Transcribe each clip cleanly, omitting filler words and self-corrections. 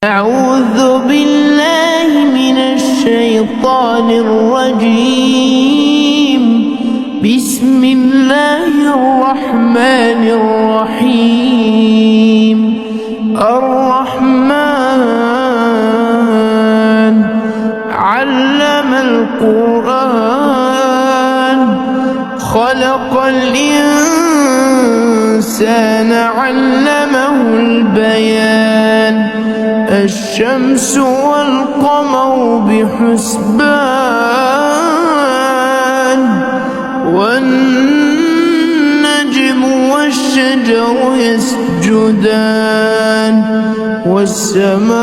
أعوذ بالله من الشيطان الرجيم. بسم الله الرحمن الرحيم. الرحمن علم القرآن خلق الإنسان علمه البيان. الشمس والقمر بحسبان والنجم والشجر يسجدان والسماء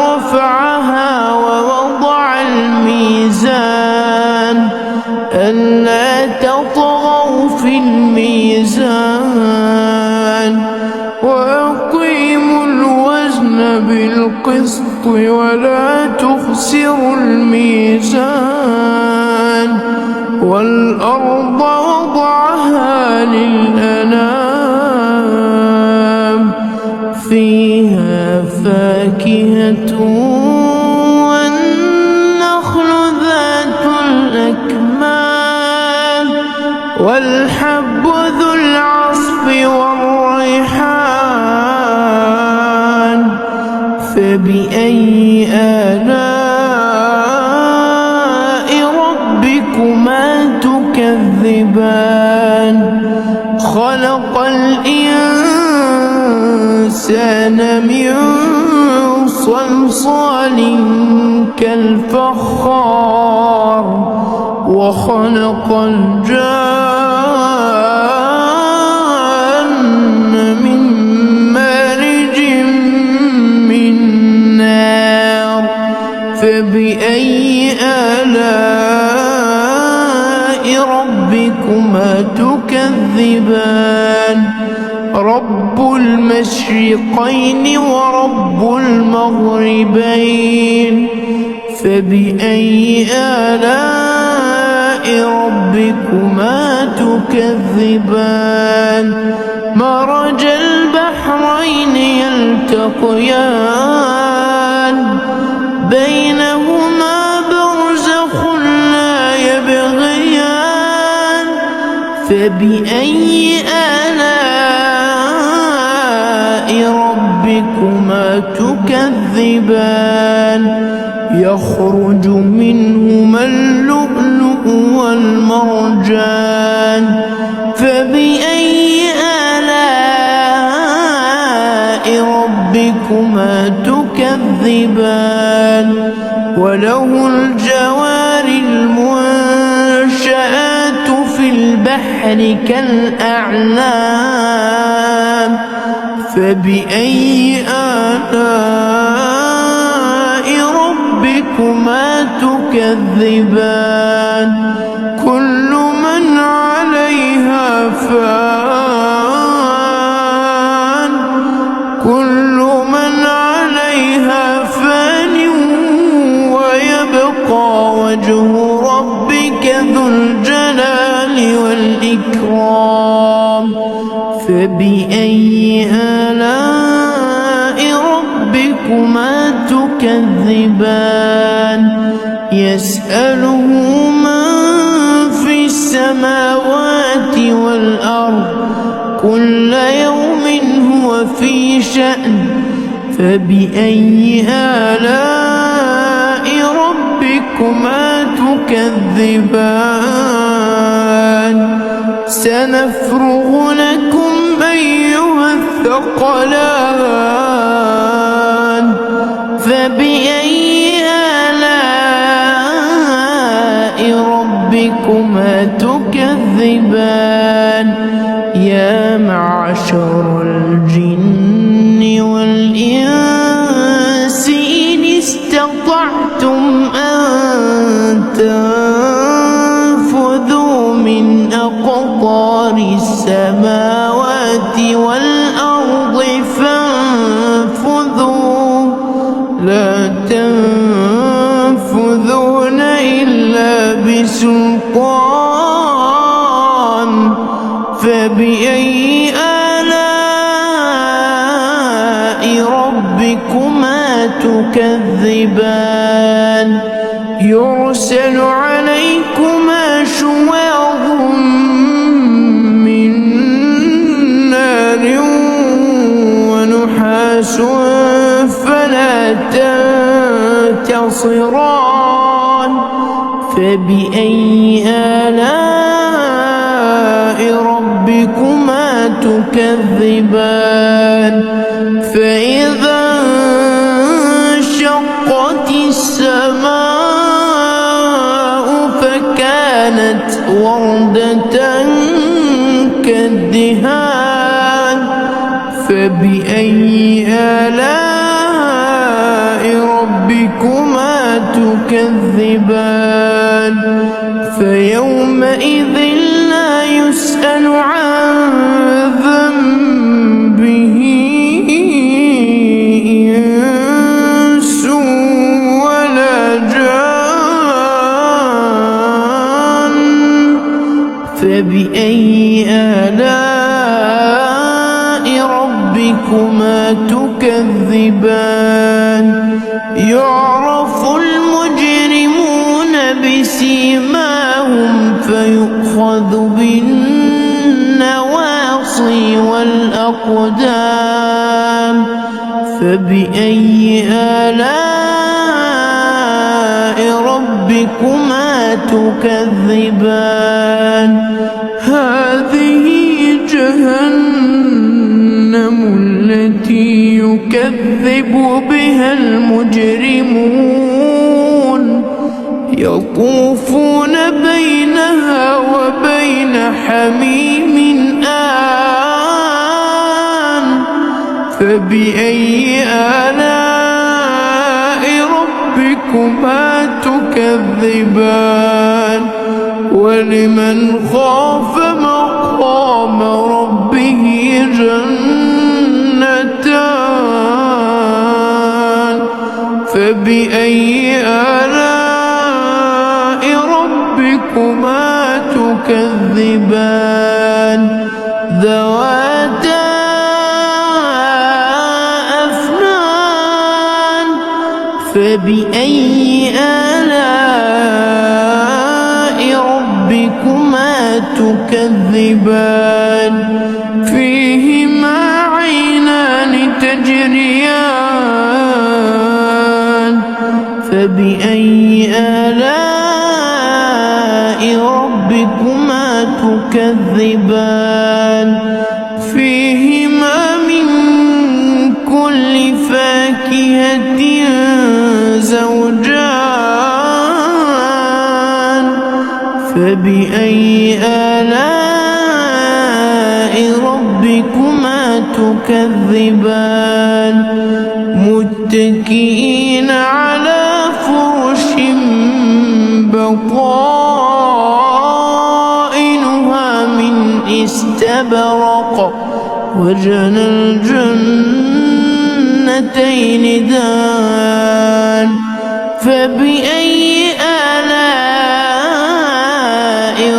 رفعها ووضع الميزان ألا تطغوا في الميزان وأقيموا الوزن بالقسط ولا تخسروا الميزان والأرض وضعها للأنام فيها فاكهة والنخل ذات الأكمام والحب ذو العصف والريحان فبأي آلاء ربكما تكذبان. خلق الإنسان من صلصال كالفخار وخلق الجان من مارج من نار فبأي آلاء ربكما تكذبان. رب المشرقين ورب المغربين فبأي آلاء ربكما تكذبان. مرج البحرين يلتقيان بينهما برزخ لا يبغيان فبأي آلاء ربكما تكذبان. يخرج منهما اللؤلؤ والمرجان فبأي آلاء ربكما تكذبان. وله الجوار المنشآت في البحر كالأعلام فبأي آلاء ربكما تكذبان. كل من عليها فان كل من عليها فان ويبقى وجه ربك ذو الجلال والإكرام فبأي آلاء ربكما تكذبان. يسأله من في السماوات والأرض كل يوم هو في شأن فبأي آلاء ربكما تكذبان. سنفرغ لكم أيها الثقلان فبأي آلاء ربكما تكذبان. يا معشر الجن والإنس إن استطعتم أن تنفذوا من أقطار السماوات والأرض فانفذوا لا تنفذون إلا بسلطان فبأي آلاء ربكما تكذبان يرسل عليكما شواظ من نار ونحاس فلا تنتصران فبأي آلاء ربكما تكذبان فإذا انشقت السماء فكانت وردة كالدهان فبأي آلاء ربكما تكذبان فيومئذ لا يسأل عن ذنبه إنس ولا جان فبأي آلاء ربكما تكذبان يعرف المجرمون بسيماهم فيؤخذ بالنواصي والأقدام فبأي آلاء ربكما تكذبان هذه جهنم التي يكذب بها المجرمون يطوفون بينها وبين حميم آن فبأي آلاء ربكما تكذبان ولمن خاف مقام ربه جنتان فبأي آلاء ربكما تكذبان ذواتا أفنان فبأي آلاء ربكما تكذبان فيهما عينان تجريان فبأي آلاء ربكما تكذبان فيهما من كل فاكهة زوجان فبأي آلاء ربكما تكذبان متكئين على فرش بطائنها من استبرق وجنى الجنتين دان فبأي آلاء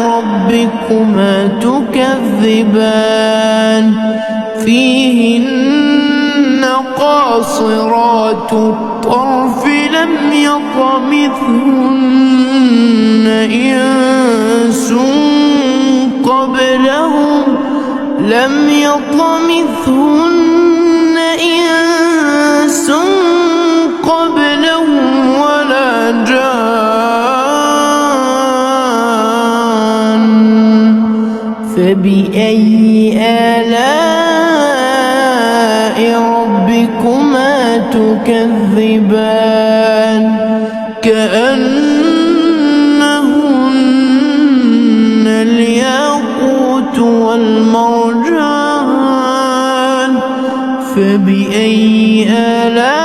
ربكما تكذبان فيهن قاصرات الطرف لم يطمثهن إنس قبلهم ولا جان فبأي آلاء ربكما تكذبان كأنهن الياقوت والمرجان فبأي آلاء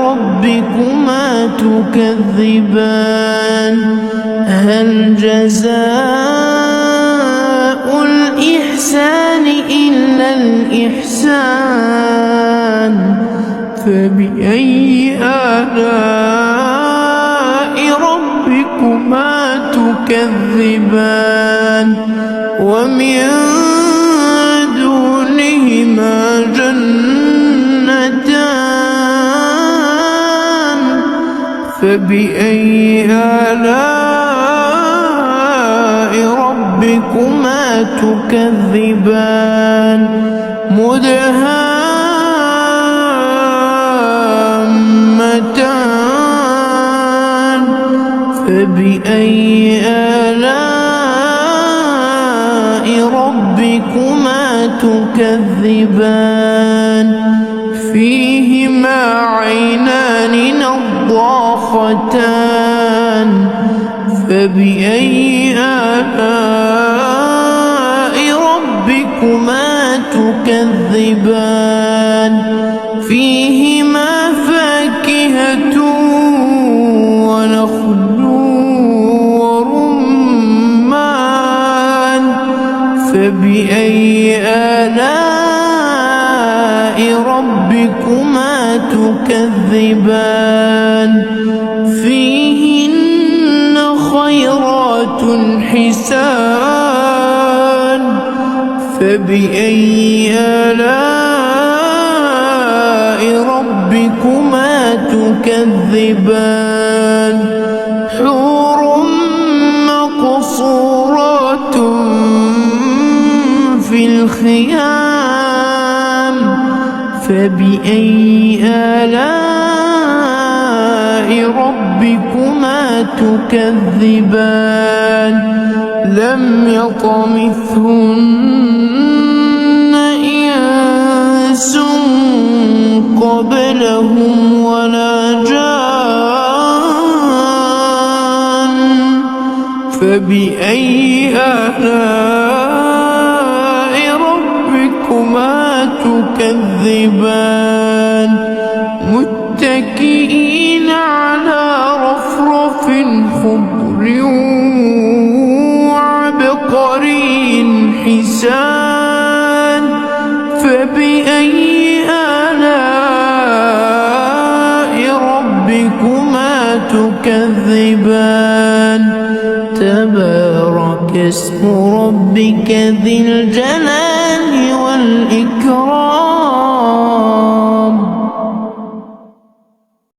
ربكما تكذبان هل جزاء الإحسان إلا الإحسان فبأي آلاء ربكما تكذبان ومن دونهما جنتان فبأي آلاء ربكما تكذبان مدهامتان فبأي آلاء ربكما تكذبان فيهما عينان نضاختان فبأي آلاء ربكما تكذبان فيهما فاكهة ونخل ورمان فبأي آلاء ربكما تكذبان فيهن خيرات حسان فبأي آلاء ربكما تكذبان حور مقصورات في الخيام فبأي آلاء ربكما تكذبان لم يطمثهن إنس قبلهم ولا جان فبأي آلاء ربكما تكذبان متكئين على رفرف خضر وعبقري حسان فبأي آلاء ربكما تكذبان تبارك اسم ربك ذي الجلال والإكرام